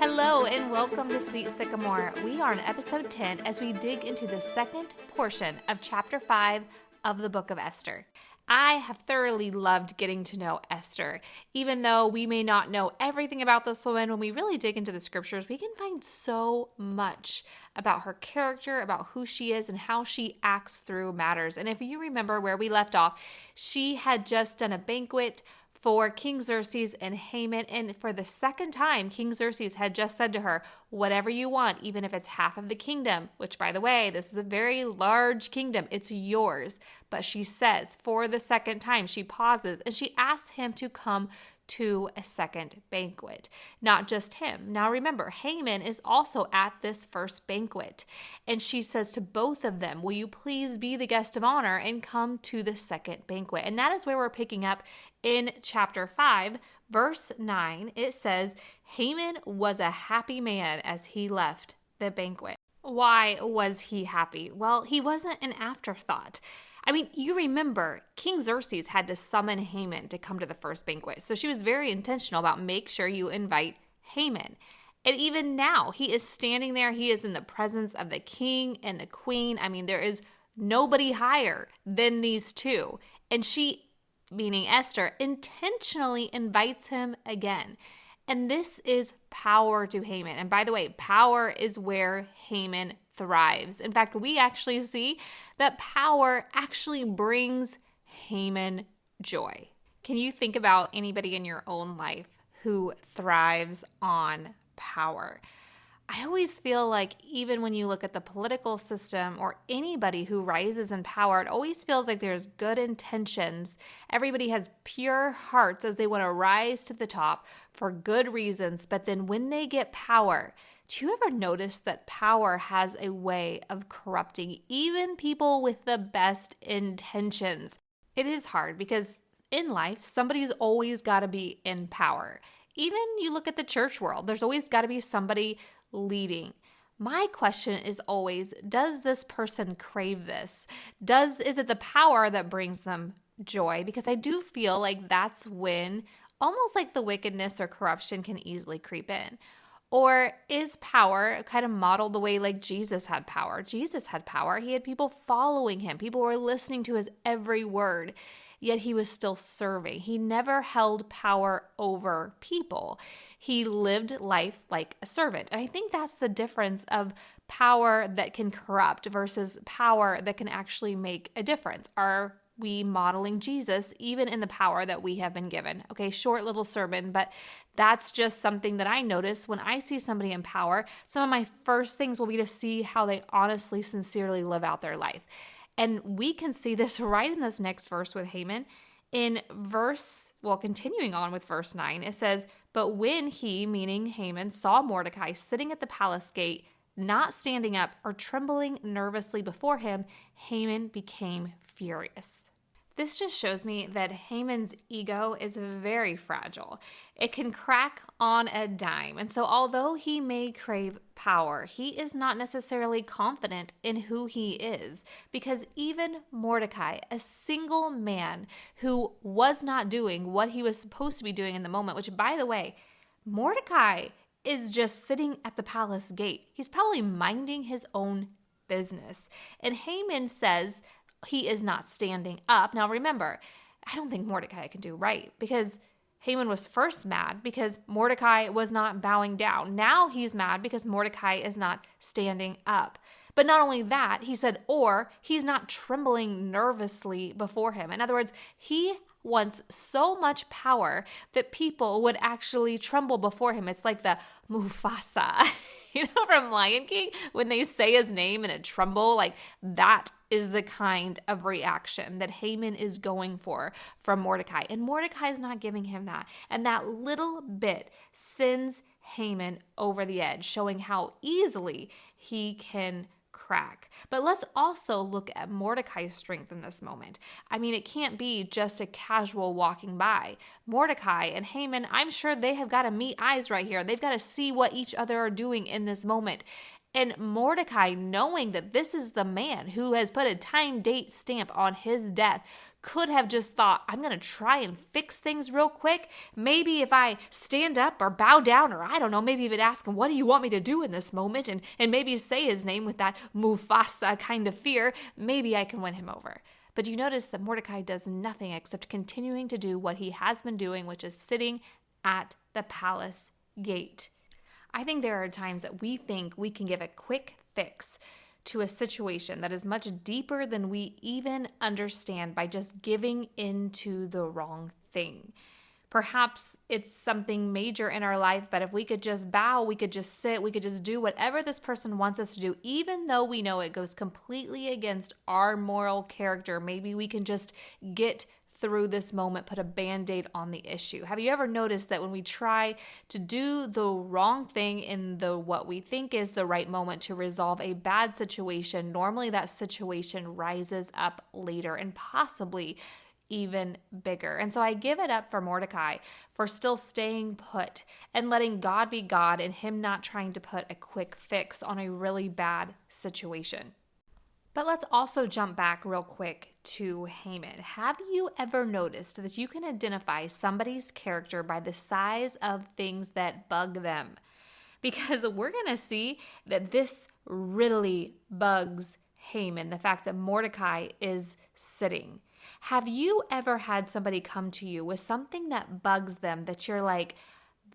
Hello and welcome to Sweet Sycamore. We are on episode 10 as we dig into the second portion of chapter 5 of the book of Esther. I have thoroughly loved getting to know Esther. Even though we may not know everything about this woman, when we really dig into the scriptures, we can find so much about her character, about who she is, and how she acts through matters. And if you remember where we left off, she had just done a banquet for King Xerxes and Haman, and for the second time, King Xerxes had just said to her, whatever you want, even if it's half of the kingdom, which, by the way, this is a very large kingdom, it's yours. But she says, for the second time, she pauses, and she asks him to come to a second banquet. Not just him. Now remember, Haman is also at this first banquet. And she says to both of them, will you please be the guest of honor and come to the second banquet? And that is where we're picking up in chapter 5, verse 9. It says, Haman was a happy man as he left the banquet. Why was he happy? Well, he wasn't an afterthought. I mean, you remember King Xerxes had to summon Haman to come to the first banquet. So she was very intentional about make sure you invite Haman. And even now, he is standing there. He is in the presence of the king and the queen. I mean, there is nobody higher than these two. And she, meaning Esther, intentionally invites him again. And this is power to Haman. And by the way, power is where Haman thrives. In fact, we actually see that power actually brings Haman joy. Can you think about anybody in your own life who thrives on power? I always feel like even when you look at the political system or anybody who rises in power, it always feels like there's good intentions. Everybody has pure hearts as they want to rise to the top for good reasons. But then when they get power, do you ever notice that power has a way of corrupting even people with the best intentions? It is hard because in life, somebody's always got to be in power. Even you look at the church world, there's always got to be somebody leading. My question is always, does this person crave this? Is it the power that brings them joy? Because I do feel like that's when almost like the wickedness or corruption can easily creep in. Or is power kind of modeled the way like Jesus had power? Jesus had power. He had people following him. People were listening to his every word, yet he was still serving. He never held power over people. He lived life like a servant. And I think that's the difference of power that can corrupt versus power that can actually make a difference. Are we modeling Jesus even in the power that we have been given? Okay, short little sermon, but that's just something that I notice when I see somebody in power. Some of my first things will be to see how they honestly, sincerely live out their life. And we can see this right in this next verse with Haman. Continuing on with verse 9, it says, but when he, meaning Haman, saw Mordecai sitting at the palace gate, not standing up or trembling nervously before him, Haman became furious. This just shows me that Haman's ego is very fragile. It can crack on a dime. And so although he may crave power, he is not necessarily confident in who he is. Because even Mordecai, a single man who was not doing what he was supposed to be doing in the moment, which, by the way, Mordecai is just sitting at the palace gate. He's probably minding his own business. And Haman says he is not standing up. Now remember, I don't think Mordecai can do right because Haman was first mad because Mordecai was not bowing down. Now he's mad because Mordecai is not standing up. But not only that, he said, or he's not trembling nervously before him. In other words, he wants so much power that people would actually tremble before him. It's like the Mufasa, from Lion King, when they say his name and it tremble, like that is the kind of reaction that Haman is going for from Mordecai. And Mordecai is not giving him that. And that little bit sends Haman over the edge, showing how easily he can crack. But let's also look at Mordecai's strength in this moment. I mean, it can't be just a casual walking by. Mordecai and Haman, I'm sure they have got to meet eyes right here. They've got to see what each other are doing in this moment. And Mordecai, knowing that this is the man who has put a time date stamp on his death, could have just thought, I'm going to try and fix things real quick. Maybe if I stand up or bow down, or I don't know, maybe even ask him, what do you want me to do in this moment? And maybe say his name with that Mufasa kind of fear. Maybe I can win him over. But you notice that Mordecai does nothing except continuing to do what he has been doing, which is sitting at the palace gate. I think there are times that we think we can give a quick fix to a situation that is much deeper than we even understand by just giving into the wrong thing. Perhaps it's something major in our life, but if we could just bow, we could just sit, we could just do whatever this person wants us to do, even though we know it goes completely against our moral character, maybe we can just get through this moment, put a Band-Aid on the issue. Have you ever noticed that when we try to do the wrong thing in the what we think is the right moment to resolve a bad situation, normally that situation rises up later and possibly even bigger. And so I give it up for Mordecai for still staying put and letting God be God and him not trying to put a quick fix on a really bad situation. But let's also jump back real quick to Haman. Have you ever noticed that you can identify somebody's character by the size of things that bug them? Because we're going to see that this really bugs Haman, the fact that Mordecai is sitting. Have you ever had somebody come to you with something that bugs them that you're like,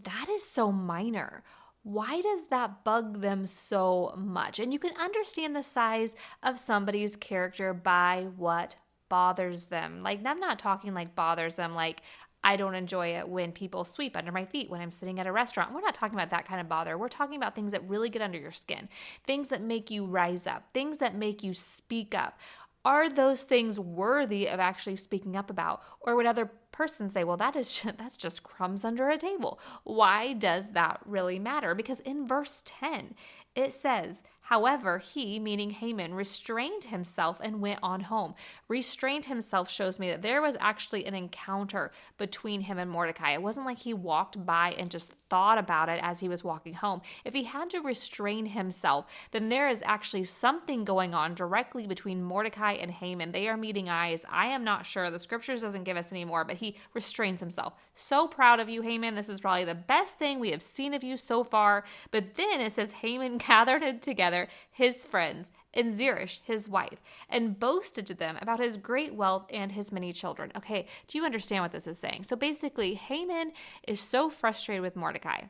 that is so minor? Why does that bug them so much? And you can understand the size of somebody's character by what bothers them. Like, I'm not talking like bothers them like I don't enjoy it when people sweep under my feet when I'm sitting at a restaurant. We're not talking about that kind of bother. We're talking about things that really get under your skin, things that make you rise up, things that make you speak up. Are those things worthy of actually speaking up about? Or would other person say, well, that's just crumbs under a table? Why does that really matter? Because in verse 10, it says, however, he, meaning Haman, restrained himself and went on home. Restrained himself shows me that there was actually an encounter between him and Mordecai. It wasn't like he walked by and just thought about it as he was walking home. If he had to restrain himself, then there is actually something going on directly between Mordecai and Haman. They are meeting eyes. I am not sure. The scriptures doesn't give us any more, but he restrains himself. So proud of you, Haman. This is probably the best thing we have seen of you so far. But then it says Haman gathered together his friends and Zeresh, his wife, and boasted to them about his great wealth and his many children. Okay, do you understand what this is saying? So basically, Haman is so frustrated with Mordecai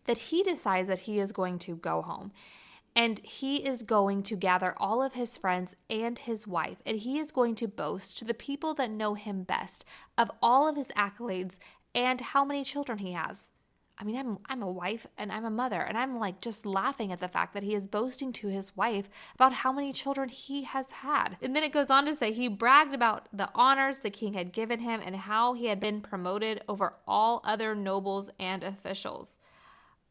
that he decides that he is going to go home. And he is going to gather all of his friends and his wife, and he is going to boast to the people that know him best of all of his accolades and how many children he has. I mean, I'm a wife and I'm a mother, and I'm like just laughing at the fact that he is boasting to his wife about how many children he has had. And then it goes on to say he bragged about the honors the king had given him and how he had been promoted over all other nobles and officials.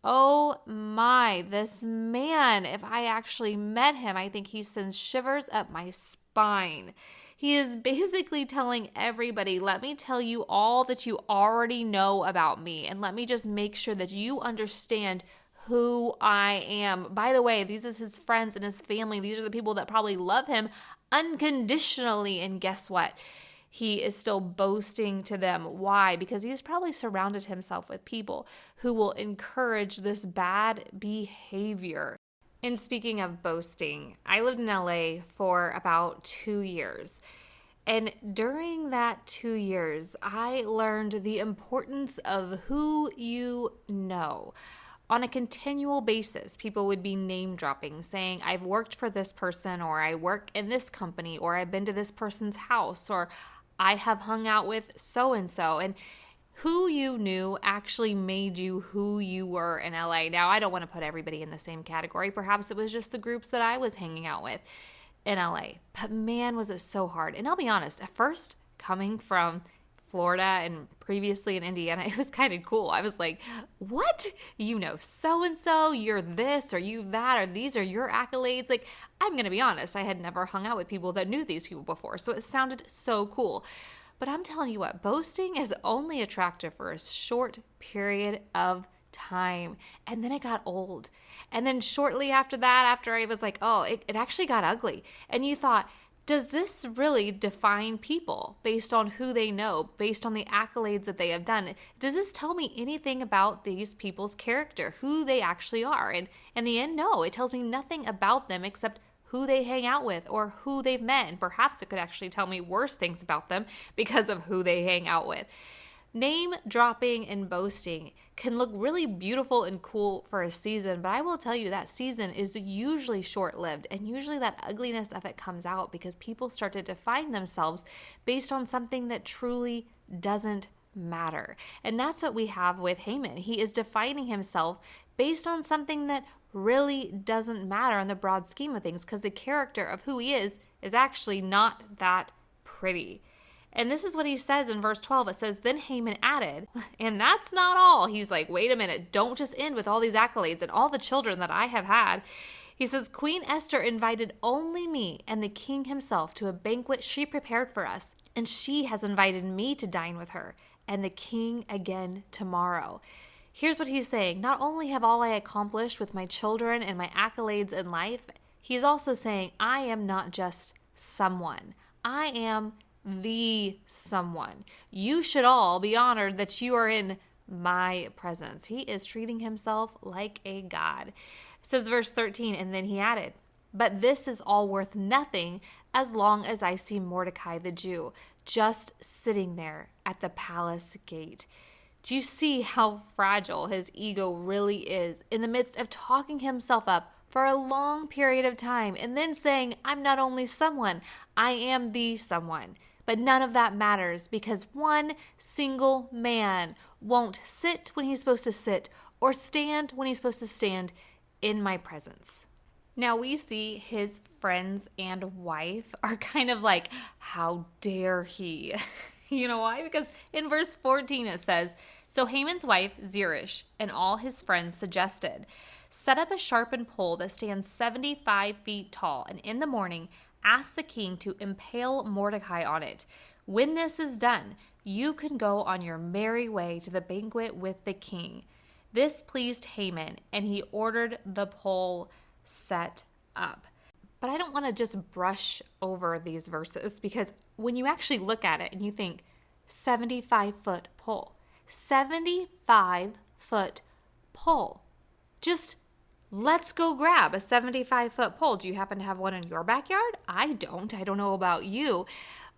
Oh my, this man, if I actually met him, I think he sends shivers up my spine. He is basically telling everybody, let me tell you all that you already know about me, and let me just make sure that you understand who I am. By the way, these are his friends and his family. These are the people that probably love him unconditionally, and guess what? He is still boasting to them. Why? Because he's probably surrounded himself with people who will encourage this bad behavior. And speaking of boasting, I lived in LA for about 2 years. And during that 2 years, I learned the importance of who you know. On a continual basis, people would be name dropping, saying, I've worked for this person, or I work in this company, or I've been to this person's house, or I have hung out with so-and-so. And who you knew actually made you who you were in LA. Now, I don't want to put everybody in the same category. Perhaps it was just the groups that I was hanging out with in LA. But man, was it so hard. And I'll be honest, at first, coming from Florida and previously in Indiana, it was kind of cool. I was like, what? You know so-and-so, you're this or you that, or these are your accolades. Like, I'm going to be honest, I had never hung out with people that knew these people before, so it sounded so cool. But I'm telling you what, boasting is only attractive for a short period of time. And then it got old. And then shortly after that, after I was like, oh, it actually got ugly. And you thought, does this really define people based on who they know, based on the accolades that they have done? Does this tell me anything about these people's character, who they actually are? And in the end, no, it tells me nothing about them except who they hang out with or who they've met. And perhaps it could actually tell me worse things about them because of who they hang out with. Name dropping and boasting can look really beautiful and cool for a season, but I will tell you that season is usually short-lived, and usually that ugliness of it comes out because people start to define themselves based on something that truly doesn't matter. And that's what we have with Haman. He is defining himself based on something that really doesn't matter in the broad scheme of things, because the character of who he is actually not that pretty. And this is what he says in verse 12. It says, then Haman added, and that's not all. He's like, wait a minute, don't just end with all these accolades and all the children that I have had. He says, Queen Esther invited only me and the king himself to a banquet she prepared for us, and she has invited me to dine with her and the king again tomorrow. Here's what he's saying. Not only have all I accomplished with my children and my accolades in life, he's also saying, I am not just someone. I am the someone. You should all be honored that you are in my presence. He is treating himself like a god. It says verse 13, and then he added, but this is all worth nothing as long as I see Mordecai the Jew just sitting there at the palace gate. Do you see how fragile his ego really is in the midst of talking himself up for a long period of time and then saying, I'm not only someone, I am the someone. But none of that matters because one single man won't sit when he's supposed to sit or stand when he's supposed to stand in my presence. Now we see his friends and wife are kind of like, how dare he? You know why? Because in verse 14 it says, so Haman's wife Zeresh and all his friends suggested, set up a sharpened pole that stands 75 feet tall, and in the morning ask the king to impale Mordecai on it. When this is done, you can go on your merry way to the banquet with the king. This pleased Haman, and he ordered the pole set up. But I don't want to just brush over these verses, because when you actually look at it and you think 75-foot pole, 75-foot pole, just let's go grab a 75-foot pole. Do you happen to have one in your backyard? I don't. I don't know about you.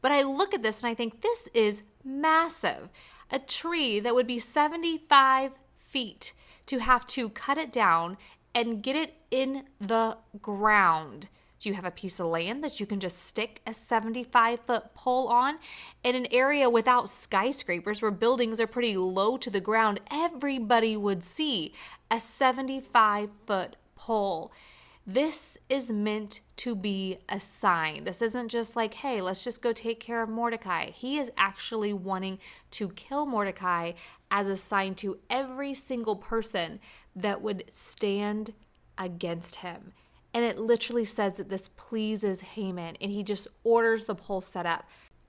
But I look at this and I think this is massive. A tree that would be 75 feet to have to cut it down and get it in the ground. Do you have a piece of land that you can just stick a 75-foot pole on? In an area without skyscrapers where buildings are pretty low to the ground, everybody would see a 75-foot pole. This is meant to be a sign. This isn't just like, hey, let's just go take care of Mordecai. He is actually wanting to kill Mordecai as a sign to every single person that would stand against him. And it literally says that this pleases Haman, and he just orders the pole set up.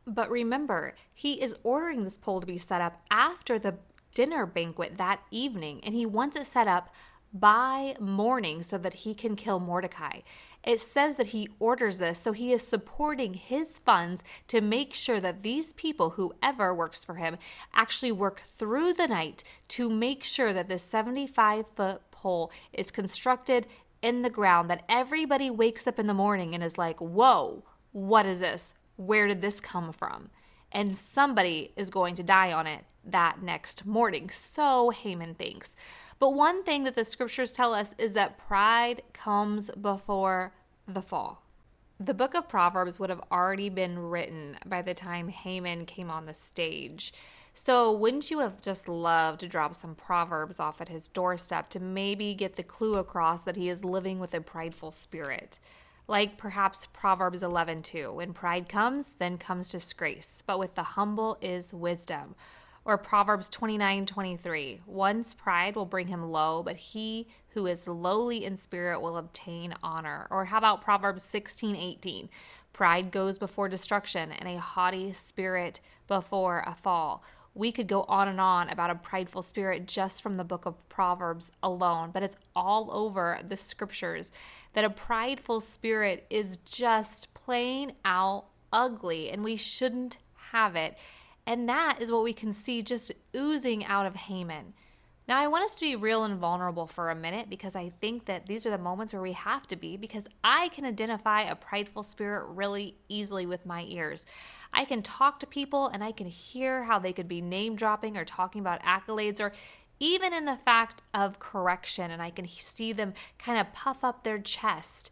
But remember, he is ordering this pole to be set up after the dinner banquet that evening, and he wants it set up by morning so that he can kill Mordecai. It says that he orders this, so he is supporting his funds to make sure that these people, whoever works for him, actually work through the night to make sure that this 75-foot pole is constructed in the ground, that everybody wakes up in the morning and is like, whoa, what is this? Where did this come from? And somebody is going to die on it that next morning. So Haman thinks. But one thing that the scriptures tell us is that pride comes before the fall. The book of Proverbs would have already been written by the time Haman came on the stage. So wouldn't you have just loved to drop some Proverbs off at his doorstep to maybe get the clue across that he is living with a prideful spirit? Like perhaps Proverbs 11:2, when pride comes, then comes disgrace, but with the humble is wisdom. Or Proverbs 29:23, one's pride will bring him low, but he who is lowly in spirit will obtain honor. Or how about Proverbs 16:18, pride goes before destruction and a haughty spirit before a fall. we could go on and on about a prideful spirit just from the book of Proverbs alone, but it's all over the scriptures that a prideful spirit is just plain out ugly, and we shouldn't have it. And that is what we can see just oozing out of Haman. Now, I want us to be real and vulnerable for a minute, because I think that these are the moments where we have to be, because I can identify a prideful spirit really easily with my ears. I can talk to people and I can hear how they could be name dropping or talking about accolades, or even in the fact of correction, and I can see them kind of puff up their chest.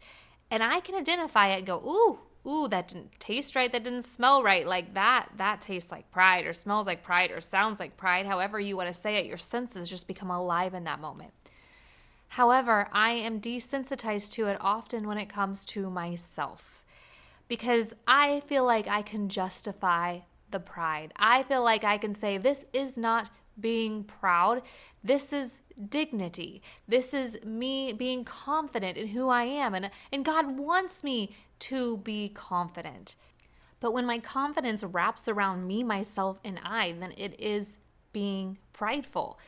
And I can identify it and go, ooh, that didn't taste right, that didn't smell right, like that tastes like pride, or smells like pride, or sounds like pride. However you want to say it, your senses just become alive in that moment. However, I am desensitized to it often when it comes to myself, because I feel like I can justify the pride. I feel like I can say, this is not being proud, this is dignity. This is me being confident in who I am, and God wants me to be confident. But when my confidence wraps around me, myself, and I, then it is being prideful.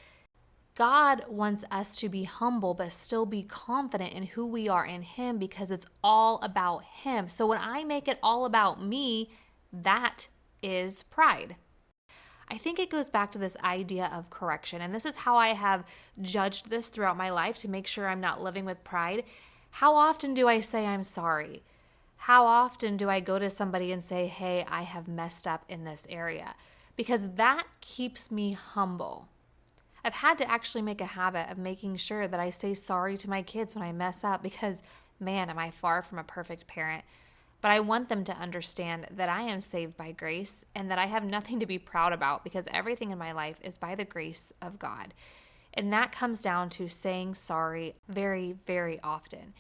God wants us to be humble, but still be confident in who we are in Him, because it's all about Him. So when I make it all about me, that is pride. I think it goes back to this idea of correction, and this is how I have judged this throughout my life to make sure I'm not living with pride. How often do I say I'm sorry? How often do I go to somebody and say, hey, I have messed up in this area? Because that keeps me humble. I've had to actually make a habit of making sure that I say sorry to my kids when I mess up, because, man, am I far from a perfect parent. But I want them to understand that I am saved by grace and that I have nothing to be proud about, because everything in my life is by the grace of God. And that comes down to saying sorry very, very often.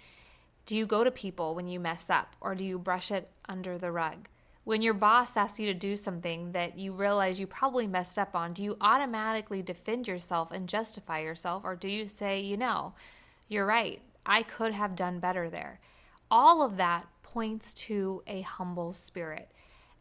Do you go to people when you mess up, or do you brush it under the rug? When your boss asks you to do something that you realize you probably messed up on, do you automatically defend yourself and justify yourself, or do you say, you're right, I could have done better there? All of that points to a humble spirit.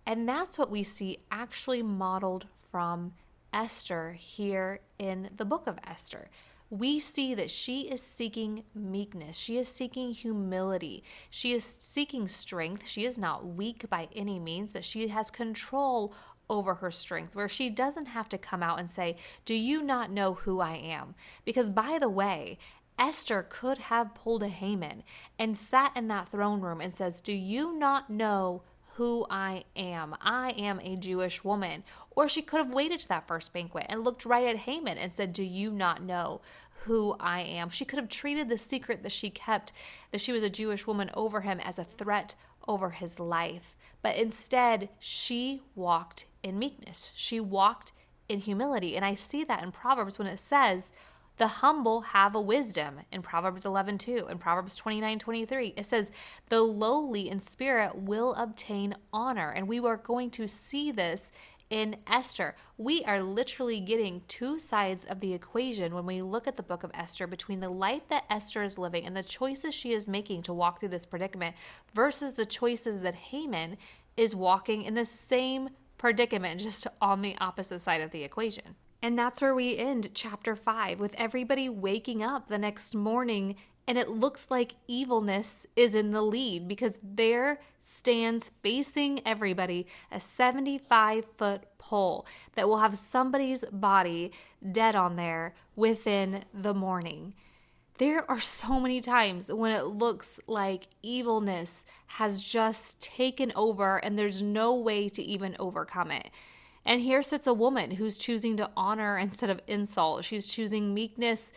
And that's what we see actually modeled from Esther here in the book of Esther. We see that she is seeking meekness. She is seeking humility. She is seeking strength. She is not weak by any means, but she has control over her strength, where she doesn't have to come out and say, do you not know who I am? Because, by the way, Esther could have pulled a Haman and sat in that throne room and says, do you not know who I am? I am a Jewish woman. Or she could have waited to that first banquet and looked right at Haman and said, do you not know who I am? She could have treated the secret that she kept, that she was a Jewish woman, over him as a threat over his life. But instead, she walked in meekness. She walked in humility. And I see that in Proverbs when it says, the humble have a wisdom, in Proverbs 11:2, in Proverbs 29:23. It says, the lowly in spirit will obtain honor. And we are going to see this in Esther. We are literally getting two sides of the equation when we look at the book of Esther, between the life that Esther is living and the choices she is making to walk through this predicament versus the choices that Haman is walking in the same predicament, just on the opposite side of the equation. And that's where we end chapter 5, with everybody waking up the next morning, and it looks like evilness is in the lead, because there stands facing everybody a 75-foot pole that will have somebody's body dead on there within the morning. There are so many times when it looks like evilness has just taken over and there's no way to even overcome it. And here sits a woman who's choosing to honor instead of insult. She's choosing meekness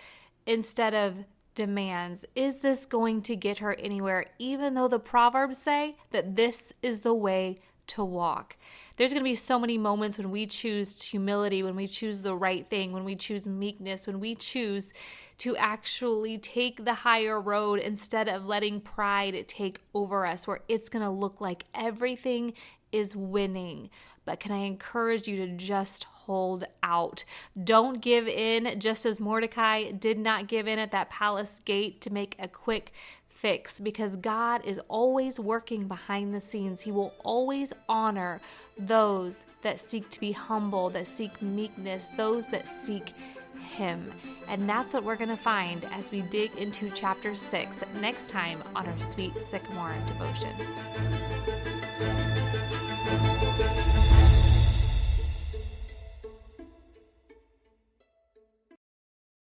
instead of demands. Is this going to get her anywhere, even though the Proverbs say that this is the way to walk? There's going to be so many moments when we choose humility, when we choose the right thing, when we choose meekness, when we choose to actually take the higher road instead of letting pride take over us, where it's going to look like everything is winning. But can I encourage you to just hold out? Don't give in, just as Mordecai did not give in at that palace gate to make a quick fix, because God is always working behind the scenes. He will always honor those that seek to be humble, that seek meekness, those that seek Him. And that's what we're going to find as we dig into chapter 6 next time on our Sweet Sycamore devotion.